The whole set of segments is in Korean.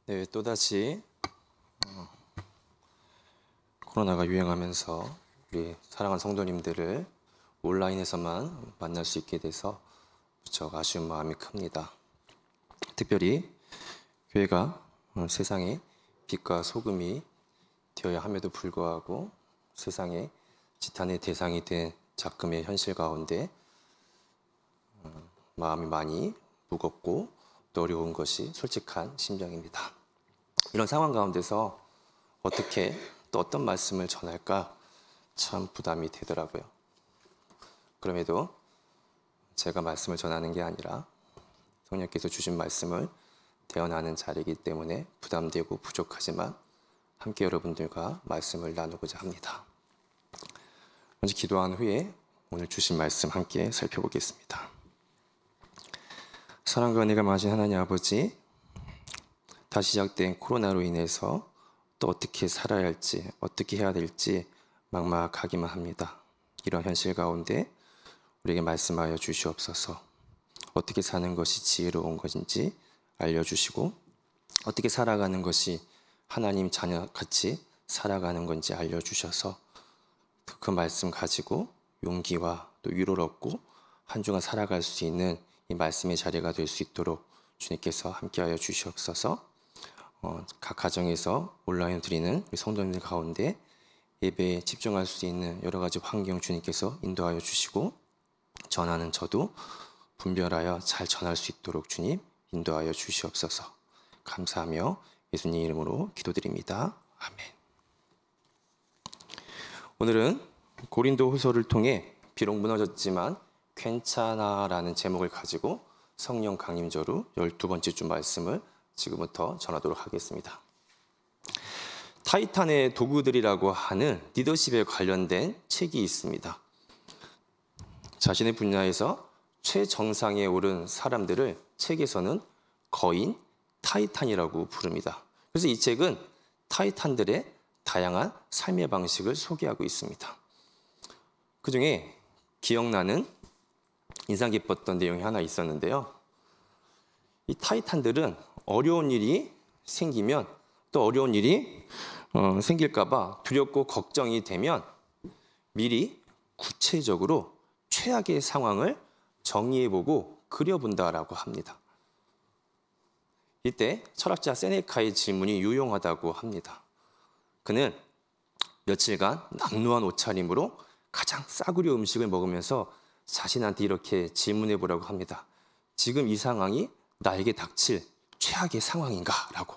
네, 또다시 코로나가 유행하면서 우리 사랑하는 성도님들을 온라인에서만 만날 수 있게 돼서 무척 아쉬운 마음이 큽니다. 특별히 교회가 세상에 빛과 소금이 되어야 함에도 불구하고 세상에 지탄의 대상이 된 작금의 현실 가운데 마음이 많이 무겁고 또 어려운 것이 솔직한 심정입니다. 이런 상황 가운데서 어떻게 또 어떤 말씀을 전할까 참 부담이 되더라고요. 그럼에도 제가 말씀을 전하는 게 아니라 성령께서 주신 말씀을 대언하는 자리이기 때문에 부담되고 부족하지만 함께 여러분들과 말씀을 나누고자 합니다. 먼저 기도한 후에 오늘 주신 말씀 함께 살펴보겠습니다. 사랑과 은혜가 많으신 하나님 아버지, 다시 시작된 코로나로 인해서 또 어떻게 살아야 할지, 어떻게 해야 될지 막막하기만 합니다. 이런 현실 가운데 우리에게 말씀하여 주시옵소서. 어떻게 사는 것이 지혜로운 것인지 알려주시고 어떻게 살아가는 것이 하나님 자녀같이 살아가는 건지 알려주셔서 그 말씀 가지고 용기와 또 위로를 얻고 한 주간 살아갈 수 있는 이 말씀의 자리가 될 수 있도록 주님께서 함께하여 주시옵소서. 각 가정에서 온라인 드리는 우리 성도님들 가운데 예배에 집중할 수 있는 여러 가지 환경 주님께서 인도하여 주시고 전하는 저도 분별하여 잘 전할 수 있도록 주님 인도하여 주시옵소서. 감사하며 예수님 이름으로 기도드립니다. 아멘. 오늘은 고린도 후서를 통해 비록 무너졌지만 괜찮아라는 제목을 가지고 성령 강림절후 12번째 주 말씀을 지금부터 전하도록 하겠습니다. 타이탄의 도구들이라고 하는 리더십에 관련된 책이 있습니다. 자신의 분야에서 최정상에 오른 사람들을 책에서는 거인 타이탄이라고 부릅니다. 그래서 이 책은 타이탄들의 다양한 삶의 방식을 소개하고 있습니다. 그 중에 기억나는 인상 깊었던 내용이 하나 있었는데요. 이 타이탄들은 어려운 일이 생기면 또 어려운 일이 생길까 봐 두렵고 걱정이 되면 미리 구체적으로 최악의 상황을 정의해보고 그려본다라고 합니다. 이때 철학자 세네카의 질문이 유용하다고 합니다. 그는 며칠간 낙노한 옷차림으로 가장 싸구려 음식을 먹으면서 자신한테 이렇게 질문해보라고 합니다. 지금 이 상황이 나에게 닥칠 최악의 상황인가? 라고.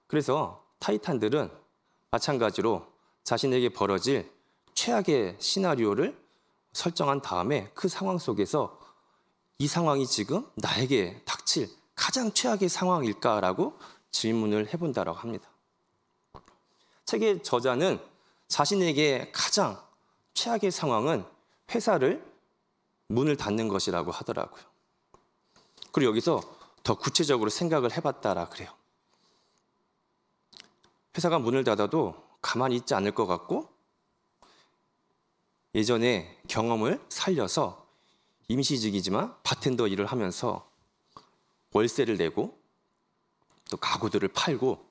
그래서 타이탄들은 마찬가지로 자신에게 벌어질 최악의 시나리오를 설정한 다음에 그 상황 속에서 이 상황이 지금 나에게 닥칠 가장 최악의 상황일까라고 질문을 해본다라고 합니다. 책의 저자는 자신에게 가장 최악의 상황은 회사를 문을 닫는 것이라고 하더라고요. 그리고 여기서 더 구체적으로 생각을 해봤다라 그래요. 회사가 문을 닫아도 가만히 있지 않을 것 같고 예전에 경험을 살려서 임시직이지만 바텐더 일을 하면서 월세를 내고 또 가구들을 팔고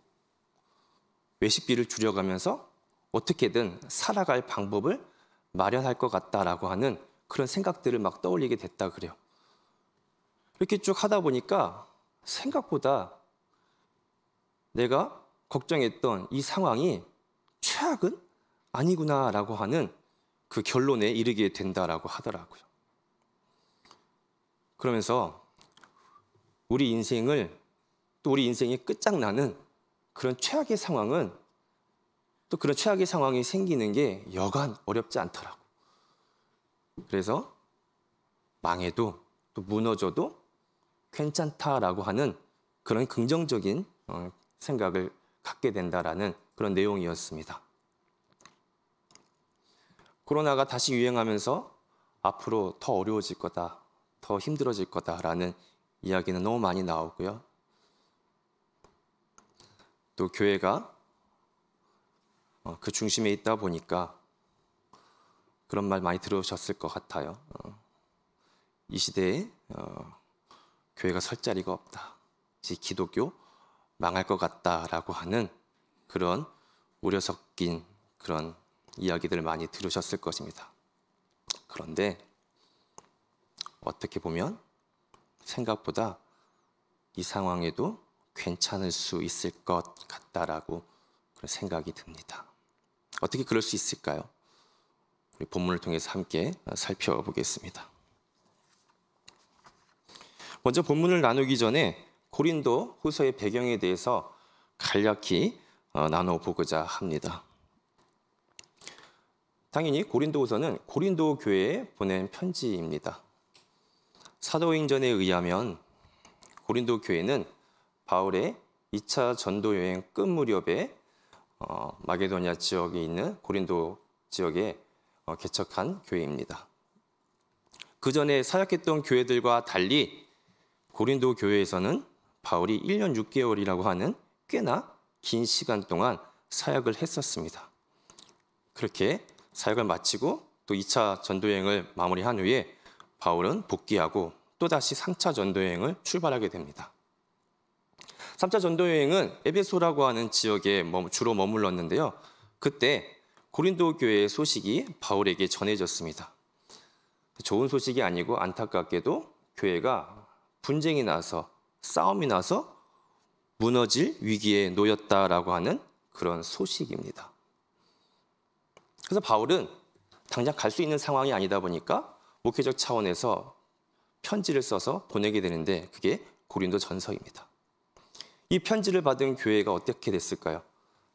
외식비를 줄여가면서 어떻게든 살아갈 방법을 마련할 것 같다라고 하는 그런 생각들을 막 떠올리게 됐다 그래요. 이렇게 쭉 하다 보니까 생각보다 내가 걱정했던 이 상황이 최악은 아니구나라고 하는 그 결론에 이르게 된다라고 하더라고요. 그러면서 우리 인생을 또 우리 인생이 끝장나는 그런 최악의 상황은 또 그런 최악의 상황이 생기는 게 여간 어렵지 않더라고. 그래서 망해도 또 무너져도 괜찮다라고 하는 그런 긍정적인 생각을 갖게 된다라는 그런 내용이었습니다. 코로나가 다시 유행하면서 앞으로 더 어려워질 거다, 더 힘들어질 거다라는 이야기는 너무 많이 나오고요. 또 교회가 그 중심에 있다 보니까 그런 말 많이 들으셨을 것 같아요. 이 시대에 교회가 설 자리가 없다. 기독교 망할 것 같다라고 하는 그런 우려 섞인 그런 이야기들을 많이 들으셨을 것입니다. 그런데 어떻게 보면 생각보다 이 상황에도 괜찮을 수 있을 것 같다라고 그런 생각이 듭니다. 어떻게 그럴 수 있을까요? 우리 본문을 통해서 함께 살펴보겠습니다. 먼저 본문을 나누기 전에 고린도 후서의 배경에 대해서 간략히 나눠보고자 합니다. 당연히 고린도 후서는 고린도 교회에 보낸 편지입니다. 사도행전에 의하면 고린도 교회는 바울의 2차 전도 여행 끝 무렵에 마게도냐 지역에 있는 고린도 지역에 개척한 교회입니다. 그 전에 사역했던 교회들과 달리 고린도 교회에서는 바울이 1년 6개월이라고 하는 꽤나 긴 시간 동안 사역을 했었습니다. 그렇게 사역을 마치고 또 2차 전도여행을 마무리한 후에 바울은 복귀하고 또다시 3차 전도여행을 출발하게 됩니다. 3차 전도여행은 에베소라고 하는 지역에 주로 머물렀는데요. 그때 고린도 교회의 소식이 바울에게 전해졌습니다. 좋은 소식이 아니고 안타깝게도 교회가 분쟁이 나서 싸움이 나서 무너질 위기에 놓였다라고 하는 그런 소식입니다. 그래서 바울은 당장 갈 수 있는 상황이 아니다 보니까 목회적 차원에서 편지를 써서 보내게 되는데 그게 고린도 전서입니다. 이 편지를 받은 교회가 어떻게 됐을까요?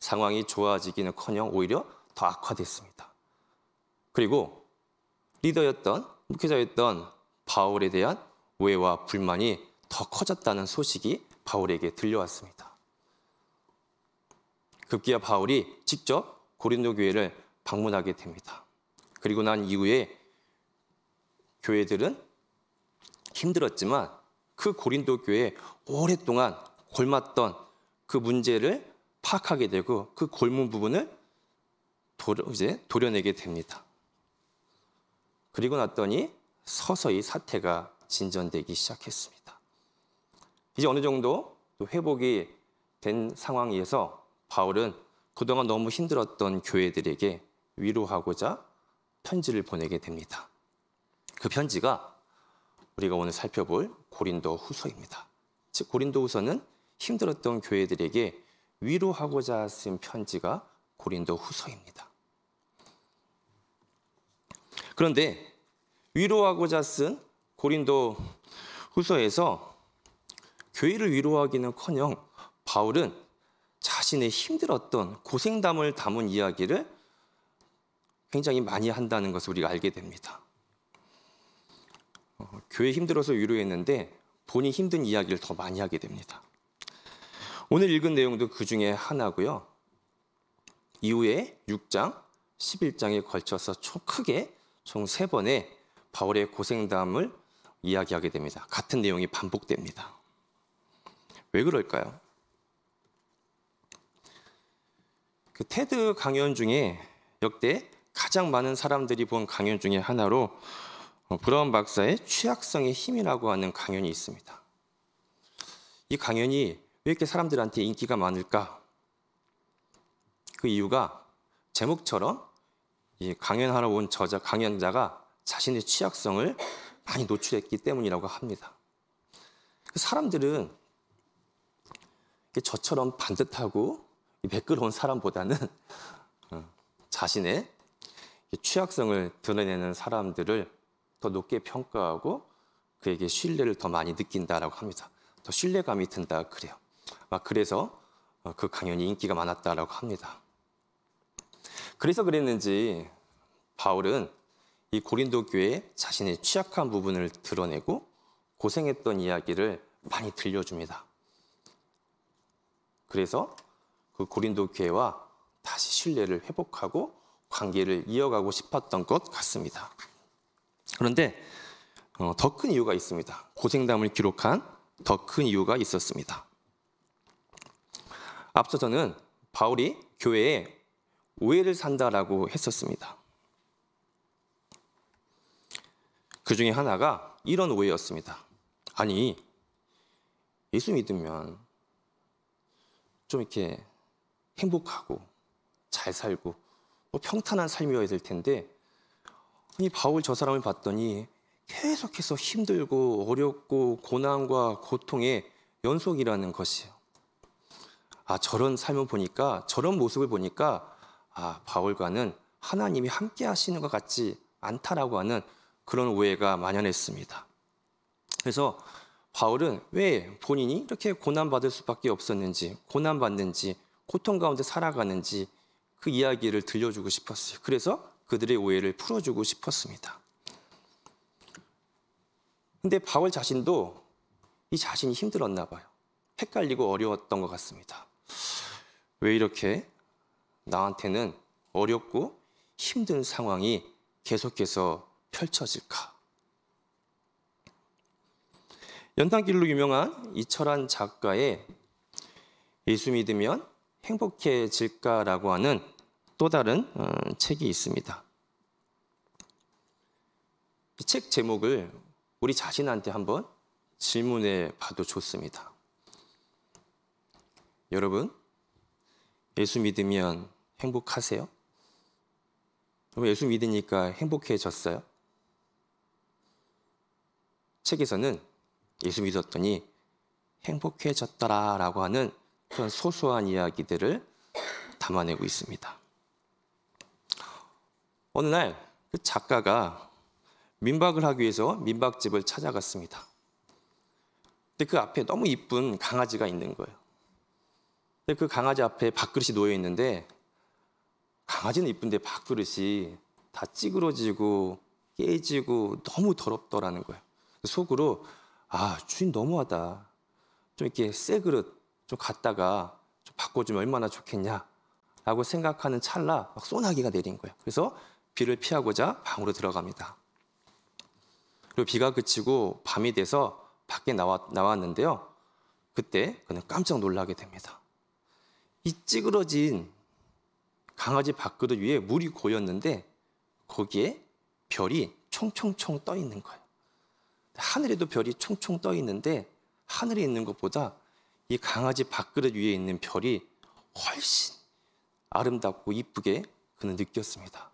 상황이 좋아지기는커녕 오히려 더 악화됐습니다. 그리고 리더였던 목회자였던 바울에 대한 오해와 불만이 더 커졌다는 소식이 바울에게 들려왔습니다. 급기야 바울이 직접 고린도 교회를 방문하게 됩니다. 그리고 난 이후에 교회들은 힘들었지만 그 고린도 교회에 오랫동안 골맞던 그 문제를 파악하게 되고 그 골문 부분을 도려내게 됩니다. 그리고 났더니 서서히 사태가 진전되기 시작했습니다. 이제 어느 정도 회복이 된 상황에서 바울은 그동안 너무 힘들었던 교회들에게 위로하고자 편지를 보내게 됩니다. 그 편지가 우리가 오늘 살펴볼 고린도 후서입니다. 즉 고린도 후서는 힘들었던 교회들에게 위로하고자 쓴 편지가 고린도 후서입니다. 그런데 위로하고자 쓴 고린도 후서에서 교회를 위로하기는커녕 바울은 자신의 힘들었던 고생담을 담은 이야기를 굉장히 많이 한다는 것을 우리가 알게 됩니다. 교회 힘들어서 위로했는데 본인이 힘든 이야기를 더 많이 하게 됩니다. 오늘 읽은 내용도 그 중에 하나고요. 이후에 6장, 11장에 걸쳐서 크게 총 3번의 바울의 고생담을 이야기하게 됩니다. 같은 내용이 반복됩니다. 왜 그럴까요? 그 테드 강연 중에 역대 가장 많은 사람들이 본 강연 중에 하나로 브라운 박사의 취약성의 힘이라고 하는 강연이 있습니다. 이 강연이 왜 이렇게 사람들한테 인기가 많을까? 그 이유가 제목처럼 이 강연하러 온 강연자가 자신의 취약성을 많이 노출했기 때문이라고 합니다. 사람들은 저처럼 반듯하고 매끄러운 사람보다는 자신의 취약성을 드러내는 사람들을 더 높게 평가하고 그에게 신뢰를 더 많이 느낀다라고 합니다. 더 신뢰감이 든다 그래요. 그래서 그 강연이 인기가 많았다라고 합니다. 그래서 그랬는지 바울은 이 고린도 교회에 자신의 취약한 부분을 드러내고 고생했던 이야기를 많이 들려줍니다. 그래서 그 고린도 교회와 다시 신뢰를 회복하고 관계를 이어가고 싶었던 것 같습니다. 그런데 더 큰 이유가 있습니다. 고생담을 기록한 더 큰 이유가 있었습니다. 앞서서는 바울이 교회에 오해를 산다라고 했었습니다. 그 중에 하나가 이런 오해였습니다. 아니, 예수 믿으면 좀 이렇게 행복하고 잘 살고 뭐 평탄한 삶이어야 될 텐데, 이 바울 저 사람을 봤더니 계속해서 힘들고 어렵고 고난과 고통의 연속이라는 것이에요. 저런 삶을 보니까, 저런 모습을 보니까 바울과는 하나님이 함께 하시는 것 같지 않다라고 하는 그런 오해가 만연했습니다. 그래서 바울은 왜 본인이 이렇게 고난받을 수밖에 없었는지, 고난받는지, 고통 가운데 살아가는지 그 이야기를 들려주고 싶었어요. 그래서 그들의 오해를 풀어주고 싶었습니다. 근데 바울 자신도 이 자신이 힘들었나 봐요. 헷갈리고 어려웠던 것 같습니다. 왜 이렇게 나한테는 어렵고 힘든 상황이 계속해서 펼쳐질까? 연단길로 유명한 이철환 작가의 예수 믿으면 행복해질까라고 하는 또 다른 책이 있습니다. 이 책 제목을 우리 자신한테 한번 질문해 봐도 좋습니다. 여러분, 예수 믿으면 행복하세요? 예수 믿으니까 행복해졌어요? 책에서는 예수 믿었더니 행복해졌더라라고 하는 그런 소소한 이야기들을 담아내고 있습니다. 어느 날 그 작가가 민박을 하기 위해서 민박집을 찾아갔습니다. 근데 그 앞에 너무 이쁜 강아지가 있는 거예요. 근데 그 강아지 앞에 밥그릇이 놓여 있는데, 강아지는 이쁜데 밥그릇이 다 찌그러지고 깨지고 너무 더럽더라는 거예요. 속으로 주인 너무하다. 좀 이렇게 새 그릇 좀 갖다가 좀 바꿔주면 얼마나 좋겠냐라고 생각하는 찰나 막 소나기가 내린 거예요. 그래서 비를 피하고자 방으로 들어갑니다. 그리고 비가 그치고 밤이 돼서 밖에 나왔는데요. 그때 그는 깜짝 놀라게 됩니다. 이 찌그러진 강아지 밥그릇 위에 물이 고였는데 거기에 별이 총총총 떠 있는 거예요. 하늘에도 별이 총총 떠 있는데 하늘에 있는 것보다 이 강아지 밥그릇 위에 있는 별이 훨씬 아름답고 이쁘게 그는 느꼈습니다.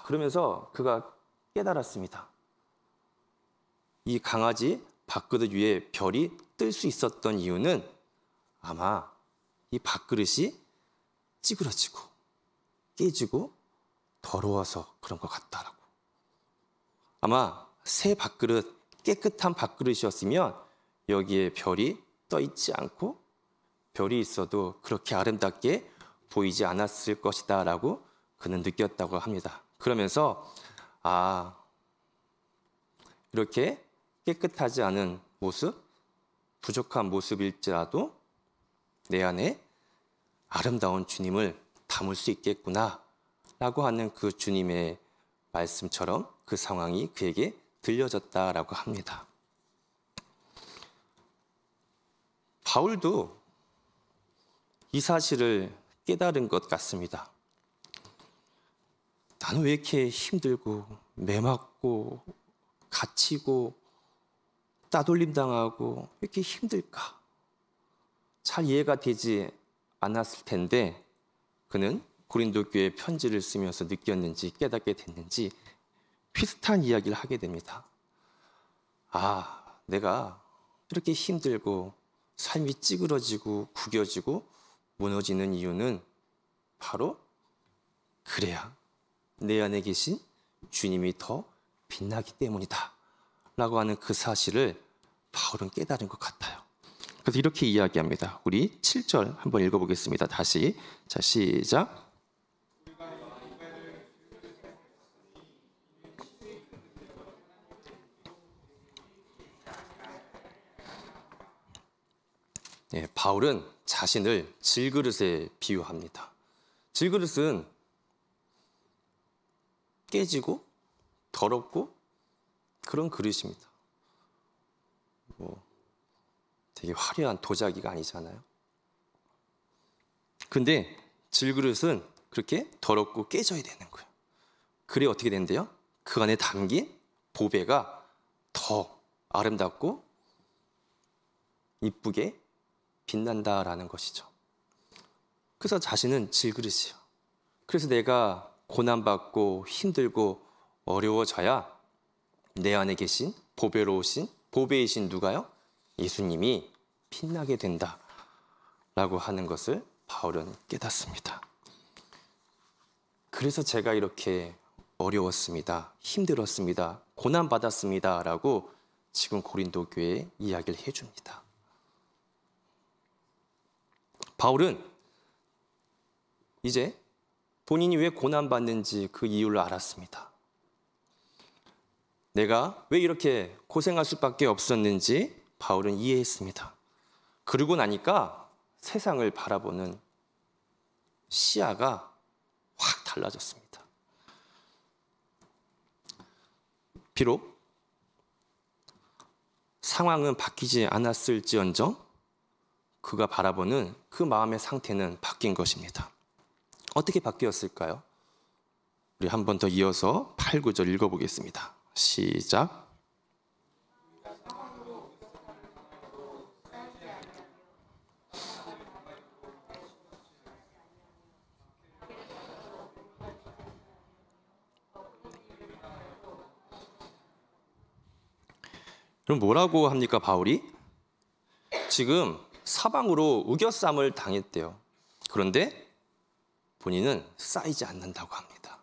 그러면서 그가 깨달았습니다. 이 강아지 밥그릇 위에 별이 뜰 수 있었던 이유는 아마 이 밥그릇이 찌그러지고 깨지고 더러워서 그런 것 같다라고. 아마 새 밥그릇, 깨끗한 밥그릇이었으면 여기에 별이 떠 있지 않고 별이 있어도 그렇게 아름답게 보이지 않았을 것이다 라고 그는 느꼈다고 합니다. 그러면서 이렇게 깨끗하지 않은 모습, 부족한 모습일지라도 내 안에 아름다운 주님을 담을 수 있겠구나 라고 하는 그 주님의 말씀처럼 그 상황이 그에게 들려졌다라고 합니다. 바울도 이 사실을 깨달은 것 같습니다. 나는 왜 이렇게 힘들고 매맞고 갇히고 따돌림 당하고 왜 이렇게 힘들까? 잘 이해가 되지 않았을 텐데 그는 고린도 교회에 편지를 쓰면서 느꼈는지 깨닫게 됐는지 비슷한 이야기를 하게 됩니다. 내가 이렇게 힘들고 삶이 찌그러지고 구겨지고 무너지는 이유는 바로 그래야 내 안에 계신 주님이 더 빛나기 때문이다 라고 하는 그 사실을 바울은 깨달은 것 같아요. 그래서 이렇게 이야기합니다. 우리 7절 한번 읽어보겠습니다. 다시. 자, 시작. 바울은 자신을 질그릇에 비유합니다. 질그릇은 깨지고 더럽고 그런 그릇입니다. 되게 화려한 도자기가 아니잖아요. 근데 질그릇은 그렇게 더럽고 깨져야 되는 거예요. 그래 어떻게 된대요? 그 안에 담긴 보배가 더 아름답고 이쁘게 빛난다라는 것이죠. 그래서 자신은 질그릇이요. 그래서 내가 고난받고 힘들고 어려워져야 내 안에 계신 보배로우신 보배이신 누가요? 예수님이 빛나게 된다라고 하는 것을 바울은 깨닫습니다. 그래서 제가 이렇게 어려웠습니다. 힘들었습니다. 고난받았습니다. 라고 지금 고린도 교회에 이야기를 해줍니다. 바울은 이제 본인이 왜 고난받는지 그 이유를 알았습니다. 내가 왜 이렇게 고생할 수밖에 없었는지 바울은 이해했습니다. 그러고 나니까 세상을 바라보는 시야가 확 달라졌습니다. 비록 상황은 바뀌지 않았을지언정 그가 바라보는 그 마음의 상태는 바뀐 것입니다. 어떻게 바뀌었을까요? 우리 한 번 더 이어서 8, 9절 읽어보겠습니다. 시작. 그럼 뭐라고 합니까, 바울이? 지금 사방으로 우겨쌈을 당했대요. 그런데 본인은 쌓이지 않는다고 합니다.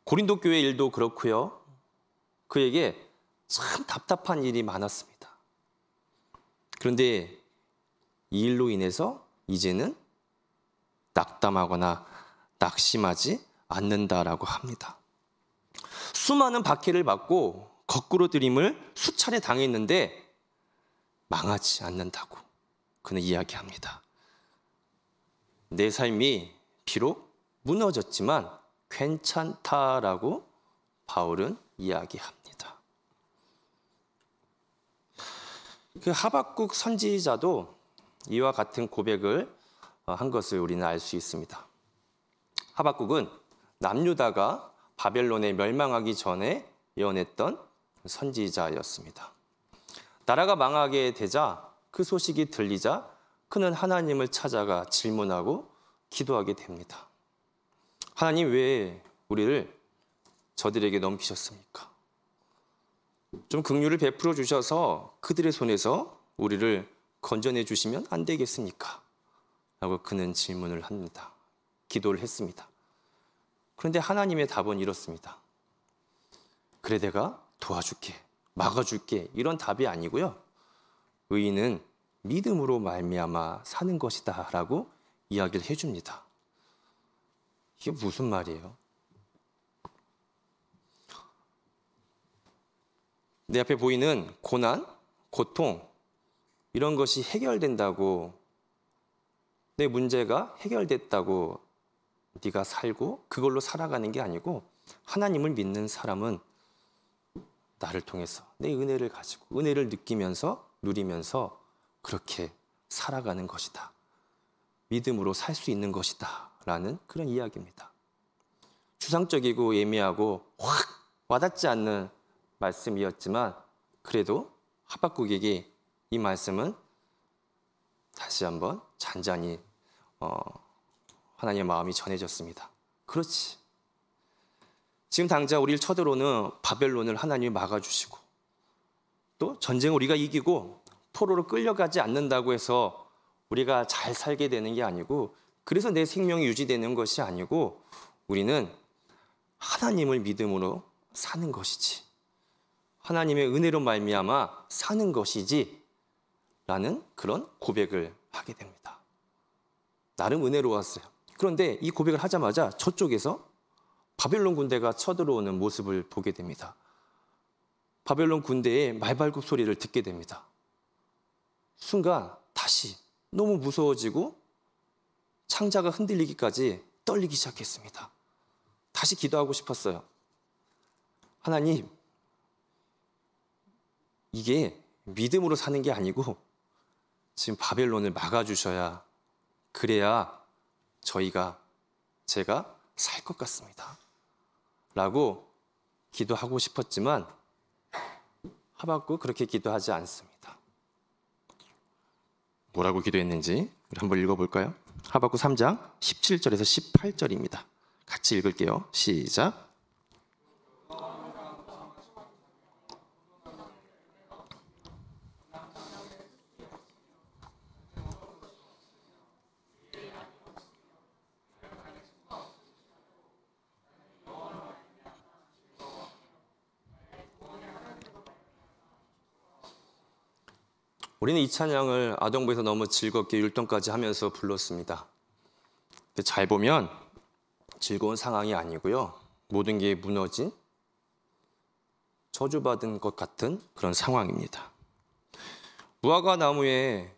고린도 교회 일도 그렇고요. 그에게 참 답답한 일이 많았습니다. 그런데 이 일로 인해서 이제는 낙담하거나 낙심하지 않는다라고 합니다. 수많은 박해를 받고 거꾸로 들임을 수차례 당했는데 망하지 않는다고 그는 이야기합니다. 내 삶이 비록 무너졌지만 괜찮다라고 바울은 이야기합니다. 그 하박국 선지자도 이와 같은 고백을 한 것을 우리는 알 수 있습니다. 하박국은 남유다가 바벨론에 멸망하기 전에 예언했던 선지자였습니다. 나라가 망하게 되자 그 소식이 들리자 그는 하나님을 찾아가 질문하고 기도하게 됩니다. 하나님, 왜 우리를 저들에게 넘기셨습니까? 좀 긍휼을 베풀어 주셔서 그들의 손에서 우리를 건져내 주시면 안 되겠습니까? 라고 그는 질문을 합니다. 기도를 했습니다. 그런데 하나님의 답은 이렇습니다. 그래, 내가 도와줄게, 막아줄게, 이런 답이 아니고요. 의인은 믿음으로 말미암아 사는 것이다 라고 이야기를 해줍니다. 이게 무슨 말이에요? 내 앞에 보이는 고난, 고통, 이런 것이 해결된다고, 내 문제가 해결됐다고 네가 살고 그걸로 살아가는 게 아니고, 하나님을 믿는 사람은 나를 통해서 내 은혜를 가지고 은혜를 느끼면서 누리면서 그렇게 살아가는 것이다. 믿음으로 살 수 있는 것이다 라는 그런 이야기입니다. 추상적이고 예미하고 확 와닿지 않는 말씀이었지만 그래도 하박국에게 이 말씀은 다시 한번 잔잔히 하나님의 마음이 전해졌습니다. 그렇지. 지금 당장 우리를 쳐들어오는 바벨론을 하나님이 막아주시고 또 전쟁을 우리가 이기고 포로로 끌려가지 않는다고 해서 우리가 잘 살게 되는 게 아니고, 그래서 내 생명이 유지되는 것이 아니고 우리는 하나님을 믿음으로 사는 것이지, 하나님의 은혜로 말미암아 사는 것이지 라는 그런 고백을 하게 됩니다. 나름 은혜로웠어요. 그런데 이 고백을 하자마자 저쪽에서 바벨론 군대가 쳐들어오는 모습을 보게 됩니다. 바벨론 군대의 말발굽 소리를 듣게 됩니다. 순간 다시 너무 무서워지고 창자가 흔들리기까지 떨리기 시작했습니다. 다시 기도하고 싶었어요. 하나님, 이게 믿음으로 사는 게 아니고 지금 바벨론을 막아주셔야, 그래야 제가 살 것 같습니다 라고 기도하고 싶었지만 하박국 그렇게 기도하지 않습니다. 뭐라고 기도했는지 우리 한번 읽어볼까요? 하박국 3장 17절에서 18절입니다. 같이 읽을게요. 시작. 우리는 이 찬양을 아동부에서 너무 즐겁게 율동까지 하면서 불렀습니다. 근데 잘 보면 즐거운 상황이 아니고요. 모든 게 무너진 저주받은 것 같은 그런 상황입니다. 무화과 나무에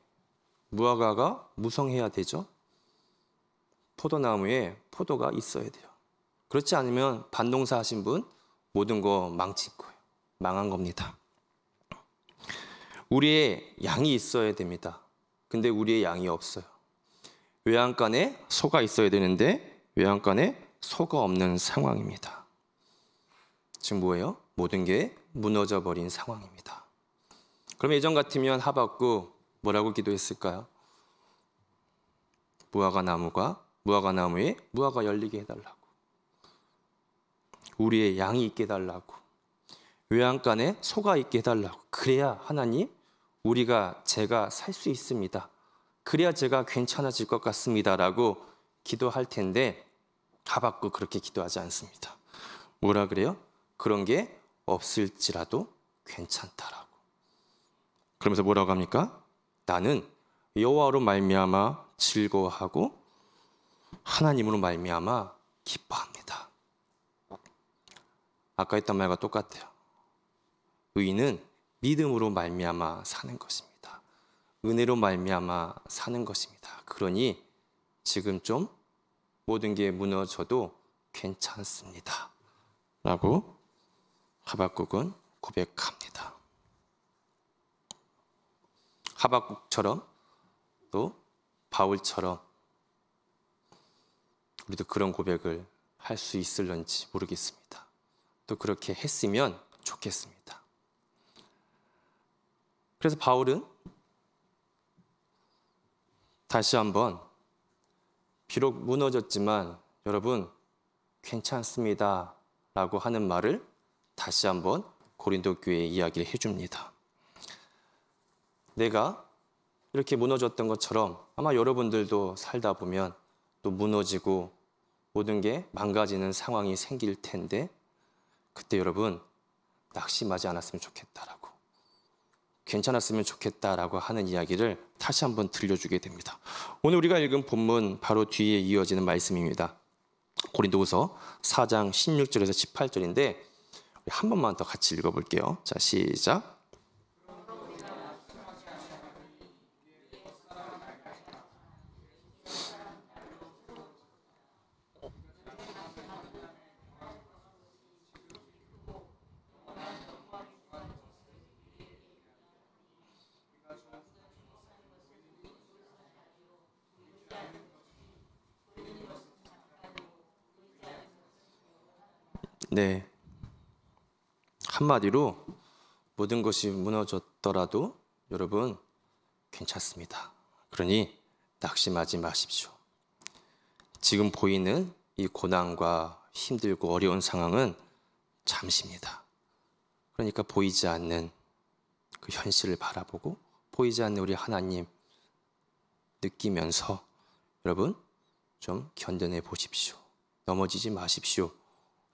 무화과가 무성해야 되죠. 포도나무에 포도가 있어야 돼요. 그렇지 않으면 밭농사 하신 분 모든 거 망친 거예요. 망한 겁니다. 우리의 양이 있어야 됩니다. 근데 우리의 양이 없어요. 외양간에 소가 있어야 되는데 외양간에 소가 없는 상황입니다. 지금 뭐예요? 모든 게 무너져 버린 상황입니다. 그럼 예전 같으면 하박국 뭐라고 기도했을까요? 무화과 나무에 무화과 열리게 해달라고. 우리의 양이 있게 해달라고. 외양간에 소가 있게 해달라고. 그래야 하나님 제가 살 수 있습니다. 그래야 제가 괜찮아질 것 같습니다. 라고 기도할 텐데 하박국 그렇게 기도하지 않습니다. 뭐라 그래요? 그런 게 없을지라도 괜찮다라고. 그러면서 뭐라고 합니까? 나는 여호와로 말미암아 즐거워하고 하나님으로 말미암아 기뻐합니다. 아까 했던 말과 똑같아요. 의인은 믿음으로 말미암아 사는 것입니다. 은혜로 말미암아 사는 것입니다. 그러니 지금 좀 모든 게 무너져도 괜찮습니다. 라고 하박국은 고백합니다. 하박국처럼 또 바울처럼 우리도 그런 고백을 할 수 있을런지 모르겠습니다. 또 그렇게 했으면 좋겠습니다. 그래서 바울은 다시 한번 비록 무너졌지만 여러분 괜찮습니다 라고 하는 말을 다시 한번 고린도 교회에 이야기를 해줍니다. 내가 이렇게 무너졌던 것처럼 아마 여러분들도 살다 보면 또 무너지고 모든 게 망가지는 상황이 생길 텐데 그때 여러분 낙심하지 않았으면 좋겠다라고 괜찮았으면 좋겠다라고 하는 이야기를 다시 한번 들려주게 됩니다. 오늘 우리가 읽은 본문 바로 뒤에 이어지는 말씀입니다. 고린도후서 4장 16절에서 18절인데 한 번만 더 같이 읽어볼게요. 자, 시작. 네. 한마디로 모든 것이 무너졌더라도 여러분 괜찮습니다. 그러니 낙심하지 마십시오. 지금 보이는 이 고난과 힘들고 어려운 상황은 잠시입니다. 그러니까 보이지 않는 그 현실을 바라보고 보이지 않는 우리 하나님 느끼면서 여러분 좀 견뎌내 보십시오. 넘어지지 마십시오.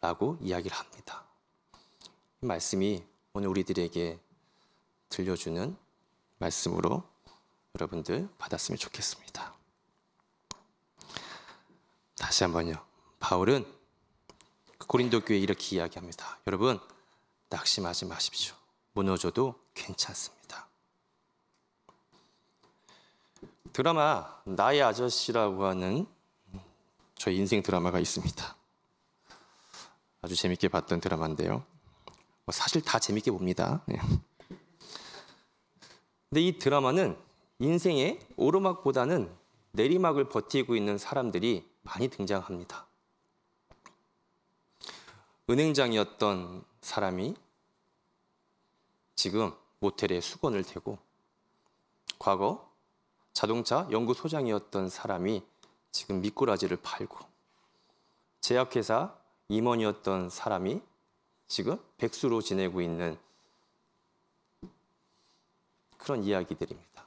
라고 이야기를 합니다. 이 말씀이 오늘 우리들에게 들려주는 말씀으로 여러분들 받았으면 좋겠습니다. 다시 한번요. 바울은 고린도 교회에 이렇게 이야기합니다. 여러분 낙심하지 마십시오. 무너져도 괜찮습니다. 드라마 나의 아저씨라고 하는 저의 인생 드라마가 있습니다. 아주 재밌게 봤던 드라마인데요. 사실 다 재밌게 봅니다. 근데 이 드라마는 인생의 오르막보다는 내리막을 버티고 있는 사람들이 많이 등장합니다. 은행장이었던 사람이 지금 모텔에 수건을 대고 과거 자동차 연구소장이었던 사람이 지금 미꾸라지를 팔고, 제약회사 임원이었던 사람이 지금 백수로 지내고 있는 그런 이야기들입니다.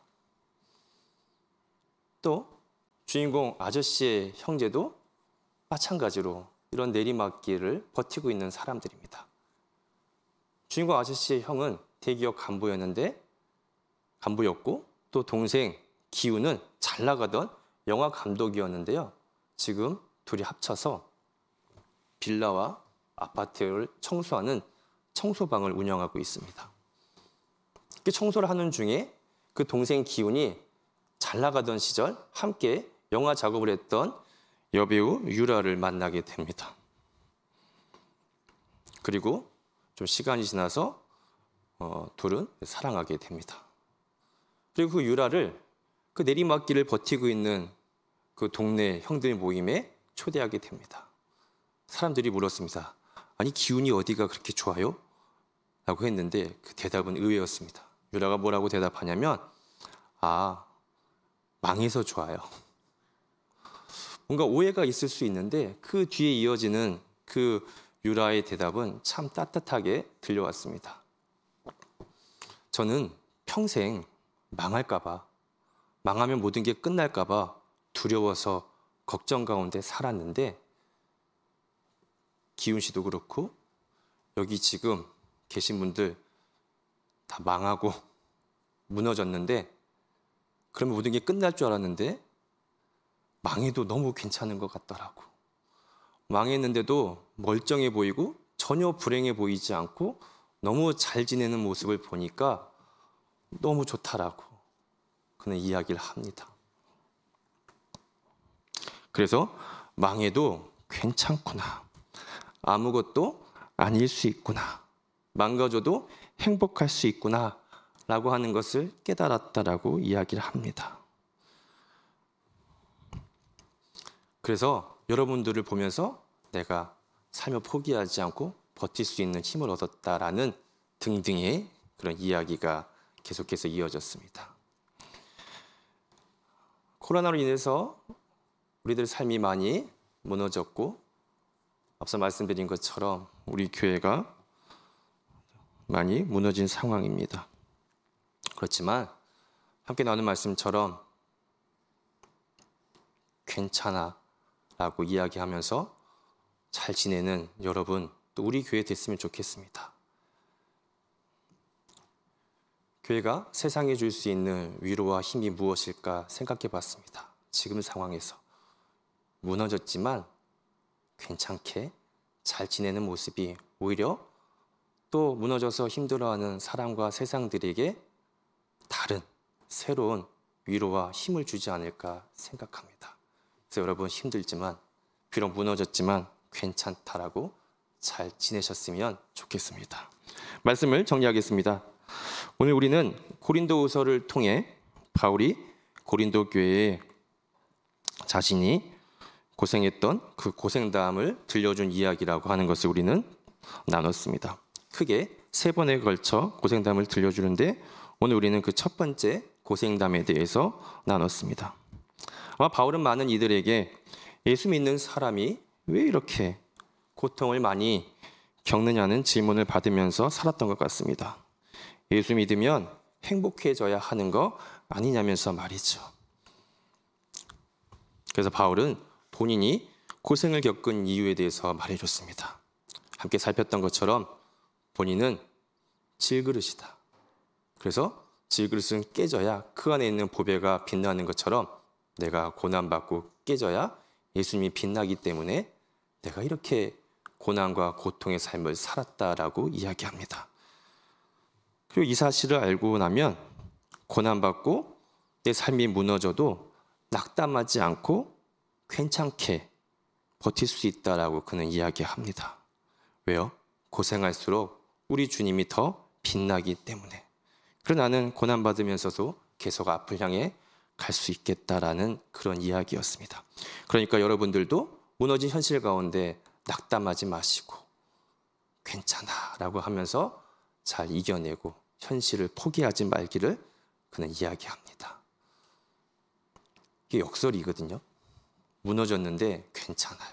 또 주인공 아저씨의 형제도 마찬가지로 이런 내리막길을 버티고 있는 사람들입니다. 주인공 아저씨의 형은 대기업 간부였고 또 동생 기우는 잘 나가던 영화 감독이었는데요. 지금 둘이 합쳐서 빌라와 아파트를 청소하는 청소방을 운영하고 있습니다. 청소를 하는 중에 그 동생 기훈이 잘 나가던 시절 함께 영화 작업을 했던 여배우 유라를 만나게 됩니다. 그리고 좀 시간이 지나서 둘은 사랑하게 됩니다. 그리고 그 유라를 그 내리막길을 버티고 있는 그 동네 형들 모임에 초대하게 됩니다. 사람들이 물었습니다. 아니 기훈이 어디가 그렇게 좋아요? 라고 했는데 그 대답은 의외였습니다. 유라가 뭐라고 대답하냐면 망해서 좋아요. 뭔가 오해가 있을 수 있는데 그 뒤에 이어지는 그 유라의 대답은 참 따뜻하게 들려왔습니다. 저는 평생 망할까 봐, 망하면 모든 게 끝날까 봐 두려워서 걱정 가운데 살았는데 기훈 씨도 그렇고 여기 지금 계신 분들 다 망하고 무너졌는데 그러면 모든 게 끝날 줄 알았는데 망해도 너무 괜찮은 것 같더라고. 망했는데도 멀쩡해 보이고 전혀 불행해 보이지 않고 너무 잘 지내는 모습을 보니까 너무 좋다라고 그는 이야기를 합니다. 그래서 망해도 괜찮구나. 아무것도 아닐 수 있구나. 망가져도 행복할 수 있구나. 라고 하는 것을 깨달았다라고 이야기를 합니다. 그래서 여러분들을 보면서 내가 삶을 포기하지 않고 버틸 수 있는 힘을 얻었다라는 등등의 그런 이야기가 계속해서 이어졌습니다. 코로나로 인해서 우리들 삶이 많이 무너졌고 앞서 말씀드린 것처럼 우리 교회가 많이 무너진 상황입니다. 그렇지만 함께 나눈 말씀처럼 괜찮아 라고 이야기하면서 잘 지내는 여러분, 또 우리 교회 됐으면 좋겠습니다. 교회가 세상에 줄 수 있는 위로와 힘이 무엇일까 생각해 봤습니다. 지금 상황에서 무너졌지만 괜찮게 잘 지내는 모습이 오히려 또 무너져서 힘들어하는 사람과 세상들에게 다른 새로운 위로와 힘을 주지 않을까 생각합니다. 그래서 여러분 힘들지만 비록 무너졌지만 괜찮다라고 잘 지내셨으면 좋겠습니다. 말씀을 정리하겠습니다. 오늘 우리는 고린도후서를 통해 바울이 고린도 교회에 자신이 고생했던 그 고생담을 들려준 이야기라고 하는 것을 우리는 나눴습니다. 크게 3번에 걸쳐 고생담을 들려주는데 오늘 우리는 그 첫 번째 고생담에 대해서 나눴습니다. 아마 바울은 많은 이들에게 예수 믿는 사람이 왜 이렇게 고통을 많이 겪느냐는 질문을 받으면서 살았던 것 같습니다. 예수 믿으면 행복해져야 하는 거 아니냐면서 말이죠. 그래서 바울은 본인이 고생을 겪은 이유에 대해서 말해줬습니다. 함께 살폈던 것처럼 본인은 질그릇이다. 그래서 질그릇은 깨져야 그 안에 있는 보배가 빛나는 것처럼 내가 고난받고 깨져야 예수님이 빛나기 때문에 내가 이렇게 고난과 고통의 삶을 살았다라고 이야기합니다. 그리고 이 사실을 알고 나면 고난받고 내 삶이 무너져도 낙담하지 않고 괜찮게 버틸 수 있다라고 그는 이야기합니다. 왜요? 고생할수록 우리 주님이 더 빛나기 때문에. 그러나 나는 고난받으면서도 계속 앞을 향해 갈 수 있겠다라는 그런 이야기였습니다. 그러니까 여러분들도 무너진 현실 가운데 낙담하지 마시고 괜찮아라고 하면서 잘 이겨내고 현실을 포기하지 말기를 그는 이야기합니다. 이게 역설이거든요. 무너졌는데 괜찮아요.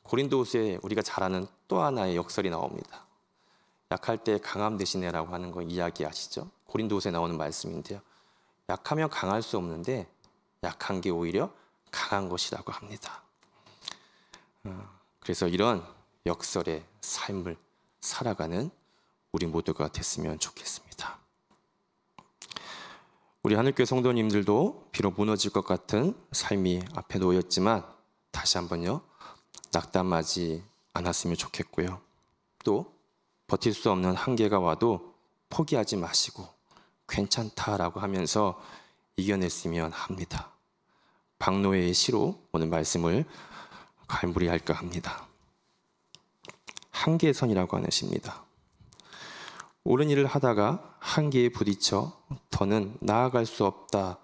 고린도후서에 우리가 잘 아는 또 하나의 역설이 나옵니다. 약할 때 강함 대신해라고 하는 거 이야기하시죠? 고린도후서에 나오는 말씀인데요. 약하면 강할 수 없는데 약한 게 오히려 강한 것이라고 합니다. 그래서 이런 역설의 삶을 살아가는 우리 모두가 됐으면 좋겠습니다. 우리 하늘교회 성도님들도 비록 무너질 것 같은 삶이 앞에 놓였지만 다시 한번요, 낙담하지 않았으면 좋겠고요. 또 버틸 수 없는 한계가 와도 포기하지 마시고 괜찮다라고 하면서 이겨냈으면 합니다. 박노해의 시로 오늘 말씀을 갈무리할까 합니다. 한계선이라고 하는 시입니다. 옳은 일을 하다가 한계에 부딪혀 더는 나아갈 수 없다,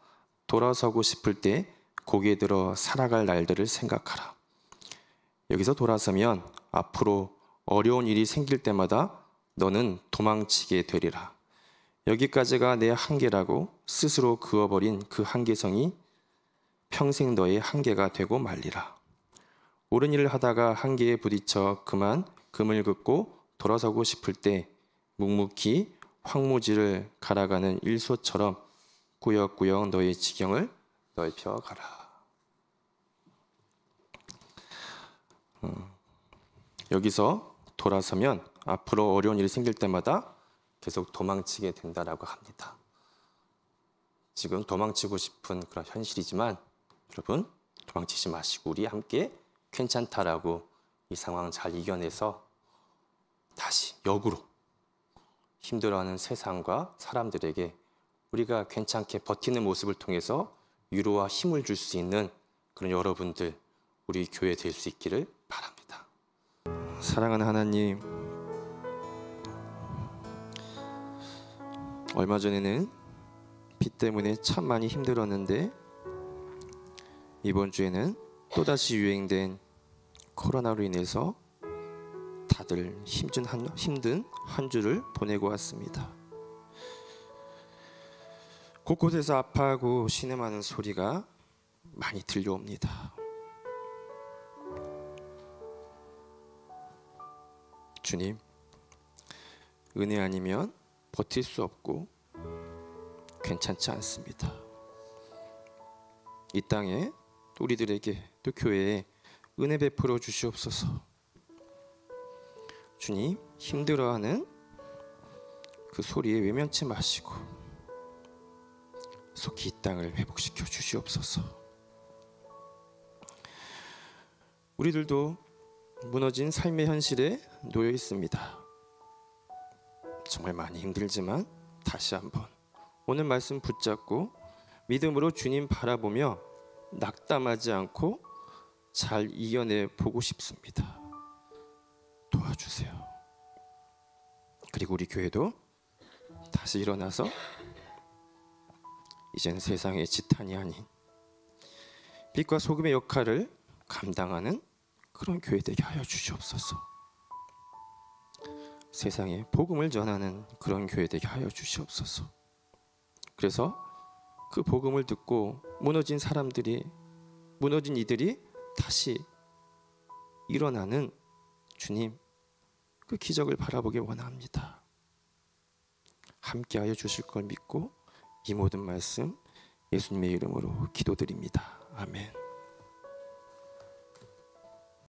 돌아서고 싶을 때 고개 들어 살아갈 날들을 생각하라. 여기서 돌아서면 앞으로 어려운 일이 생길 때마다 너는 도망치게 되리라. 여기까지가 내 한계라고 스스로 그어버린 그 한계성이 평생 너의 한계가 되고 말리라. 옳은 일을 하다가 한계에 부딪혀 그만 금을 긋고 돌아서고 싶을 때 묵묵히 황무지를 갈아가는 일소처럼 꾸역꾸역 너의 지경을 넓혀가라. 여기서 돌아서면 앞으로 어려운 일이 생길 때마다 계속 도망치게 된다라고 합니다. 지금 도망치고 싶은 그런 현실이지만 여러분 도망치지 마시고 우리 함께 괜찮다라고 이 상황 잘 이겨내서 다시 역으로 힘들어하는 세상과 사람들에게 우리가 괜찮게 버티는 모습을 통해서 위로와 힘을 줄 수 있는 그런 여러분들, 우리 교회 될 수 있기를 바랍니다. 사랑하는 하나님, 얼마 전에는 비 때문에 참 많이 힘들었는데 이번 주에는 또다시 유행된 코로나로 인해서 다들 힘든 한 주를 보내고 왔습니다. 곳곳에서 아파하고 신음하는 소리가 많이 들려옵니다. 주님, 은혜 아니면 버틸 수 없고 괜찮지 않습니다. 이 땅에 또 우리들에게 또 교회에 은혜 베풀어 주시옵소서. 주님, 힘들어하는 그 소리에 외면치 마시고 속히 이 땅을 회복시켜 주시옵소서. 우리들도 무너진 삶의 현실에 놓여 있습니다. 정말 많이 힘들지만 다시 한번 오늘 말씀 붙잡고 믿음으로 주님 바라보며 낙담하지 않고 잘 이겨내 보고 싶습니다. 도와주세요. 그리고 우리 교회도 다시 일어나서 이제는 세상의 지탄이 아닌 빛과 소금의 역할을 감당하는 그런 교회 되게 하여 주시옵소서. 세상에 복음을 전하는 그런 교회 되게 하여 주시옵소서. 그래서 그 복음을 듣고 무너진 이들이 다시 일어나는 주님, 그 기적을 바라보기 원합니다. 함께하여 주실 걸 믿고 이 모든 말씀 예수님의 이름으로 기도드립니다. 아멘.